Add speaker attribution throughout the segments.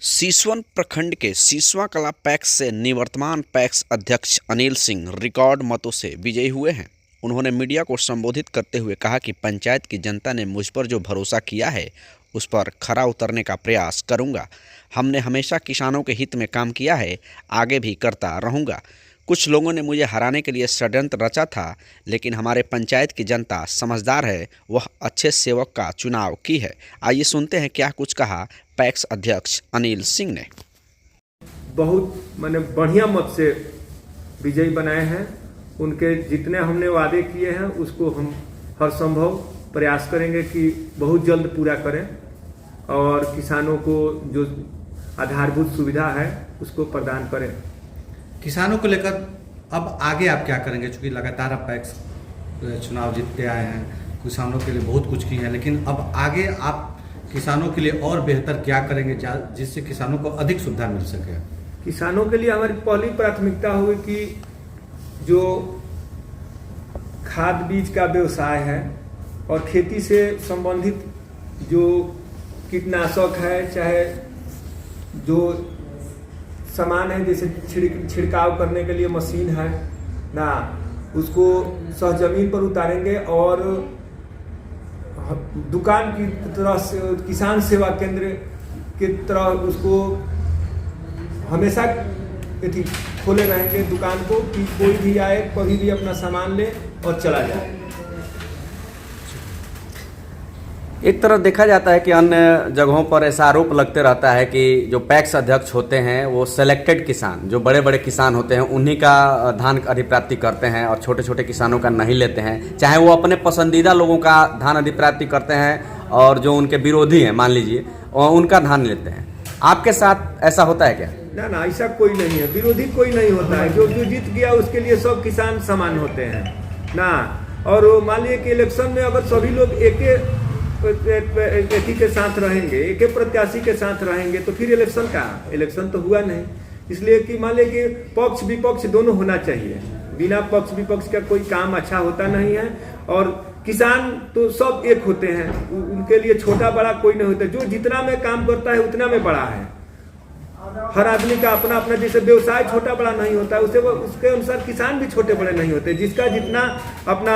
Speaker 1: सिसवन प्रखंड के सिसवा कला पैक्स से निवर्तमान पैक्स अध्यक्ष अनिल सिंह रिकॉर्ड मतों से विजयी हुए हैं। उन्होंने मीडिया को संबोधित करते हुए कहा कि पंचायत की जनता ने मुझ पर जो भरोसा किया है उस पर खरा उतरने का प्रयास करूंगा। हमने हमेशा किसानों के हित में काम किया है, आगे भी करता रहूंगा। कुछ लोगों ने मुझे हराने के लिए षड्यंत्र रचा था, लेकिन हमारे पंचायत की जनता समझदार है, वह अच्छे सेवक का चुनाव की है। आइए सुनते हैं क्या कुछ कहा पैक्स अध्यक्ष अनिल सिंह ने।
Speaker 2: बहुत बढ़िया मत से विजयी बनाए हैं। उनके जितने हमने वादे किए हैं उसको हम हर संभव प्रयास करेंगे कि बहुत जल्द पूरा करें और किसानों को जो आधारभूत सुविधा है उसको प्रदान करें।
Speaker 3: किसानों को लेकर अब आगे आप क्या करेंगे? चूंकि लगातार आप पैक्स चुनाव जीतते आए हैं, किसानों के लिए बहुत कुछ किए हैं, लेकिन अब आगे आप किसानों के लिए और बेहतर क्या करेंगे जिससे किसानों को अधिक सुविधा मिल सके?
Speaker 2: किसानों के लिए हमारी पहली प्राथमिकता होगी कि जो खाद बीज का व्यवसाय है और खेती से संबंधित जो कीटनाशक है, चाहे जो सामान है, जैसे छिड़काव करने के लिए मशीन है ना, उसको सहजमीन पर उतारेंगे और दुकान की तरह से किसान सेवा केंद्र की तरह उसको हमेशा खोले रहेंगे दुकान को, कि कोई भी आए कभी भी अपना सामान ले और चला जाए।
Speaker 4: एक तरफ देखा जाता है कि अन्य जगहों पर ऐसा आरोप लगते रहता है कि जो पैक्स अध्यक्ष होते हैं वो सेलेक्टेड किसान, जो बड़े बड़े किसान होते हैं, उन्हीं का धान अधिप्राप्ति करते हैं और छोटे छोटे किसानों का नहीं लेते हैं। चाहे वो अपने पसंदीदा लोगों का धान अधिप्राप्ति करते हैं और जो उनके विरोधी हैं मान लीजिए उनका धान लेते हैं। आपके साथ ऐसा होता है क्या?
Speaker 2: ना, ऐसा कोई नहीं है। विरोधी कोई नहीं होता है। जो जीत गया उसके लिए सब किसान समान होते हैं ना। और मान लीजिए कि इलेक्शन में अगर सभी लोग एक ही के साथ रहेंगे, एक ही प्रत्याशी के साथ रहेंगे, तो फिर इलेक्शन तो हुआ नहीं। इसलिए कि मान लीजिए कि पक्ष विपक्ष दोनों होना चाहिए। बिना पक्ष विपक्ष का कोई काम अच्छा होता नहीं है। और किसान तो सब एक होते हैं, उनके लिए छोटा बड़ा कोई नहीं होता। जो जितना में काम करता है उतना में बड़ा है। हर आदमी का अपना अपना, जैसे व्यवसाय छोटा बड़ा नहीं होता है, उसके अनुसार किसान भी छोटे बड़े नहीं होते। जिसका जितना अपना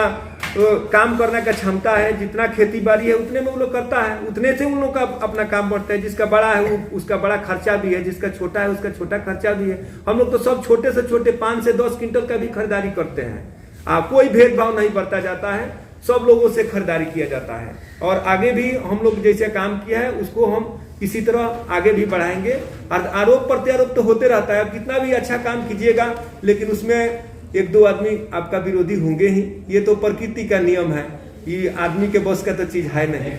Speaker 2: काम करने का क्षमता है, जितना खेती बाड़ी है, उतने में वो लोग करता है, उतने से उन लोग का अपना काम बढ़ता है। जिसका बड़ा है उसका बड़ा खर्चा भी है, जिसका छोटा है उसका छोटा खर्चा भी है। हम लोग तो सब छोटे से छोटे 5 से 10 क्विंटल का भी खरीदारी करते हैं। कोई भेदभाव नहीं बरता जाता है, सब लोगों से खरीदारी किया जाता है। और आगे भी हम लोग जैसे काम किया है उसको हम इसी तरह आगे भी बढ़ाएंगे। आरोप प्रत्यारोप तो होते रहता है। कितना भी अच्छा काम कीजिएगा लेकिन उसमें एक दो आदमी आपका विरोधी होंगे ही। ये तो प्रकृति का नियम है, ये आदमी के बस का तो चीज है नहीं।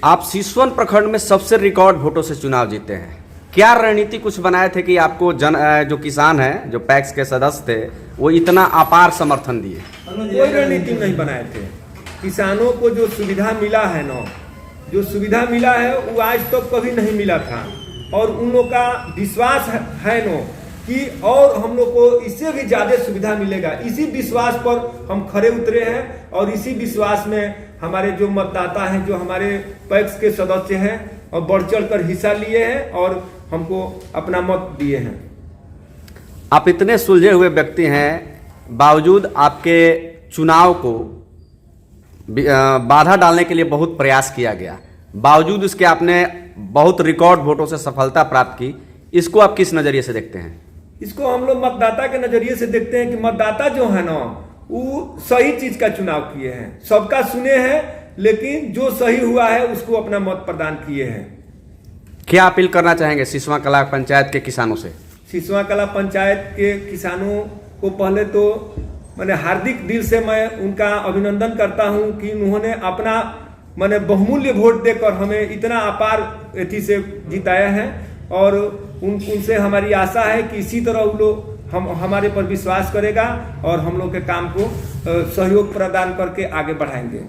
Speaker 4: आप सिसवन प्रखंड में सबसे रिकॉर्ड वोटों से चुनाव जीते हैं। क्या रणनीति कुछ बनाए थे कि आपको जो किसान है, जो पैक्स के सदस्य थे, वो इतना अपार समर्थन दिए?
Speaker 2: कोई रणनीति नहीं बनाए थे। किसानों को जो सुविधा मिला है ना, जो सुविधा मिला है वो आज तक कभी नहीं मिला था। और उन लोग का विश्वास है ना कि और हम लोग को इससे भी ज्यादा सुविधा मिलेगा। इसी विश्वास पर हम खरे उतरे हैं और इसी विश्वास में हमारे जो मतदाता हैं, जो हमारे पैक्स के सदस्य हैं, और बढ़ चढ़ कर हिस्सा लिए हैं और हमको अपना मत दिए हैं।
Speaker 4: आप इतने सुलझे हुए व्यक्ति हैं, बावजूद आपके चुनाव को बाधा डालने के लिए बहुत प्रयास किया गया, बावजूद उसके आपने बहुत रिकॉर्ड वोटों से सफलता प्राप्त की। इसको आप किस नजरिए से देखते हैं?
Speaker 2: इसको हम लोग मतदाता के नजरिए से देखते हैं कि मतदाता जो है ना वो सही चीज का चुनाव किए हैं, सबका सुने हैं, लेकिन जो सही हुआ है उसको अपना मत प्रदान किए हैं।
Speaker 4: क्या अपील करना चाहेंगे सिसवा कला पंचायत के किसानों से?
Speaker 2: सिसवा कला पंचायत के किसानों को पहले तो हार्दिक दिल से मैं उनका अभिनंदन करता हूं कि उन्होंने अपना बहुमूल्य वोट देकर हमें इतना अपार एथी से जिताया है। और उनसे हमारी आशा है कि इसी तरह वो लोग हमारे पर विश्वास करेगा और हम लोग के काम को सहयोग प्रदान करके आगे बढ़ाएंगे।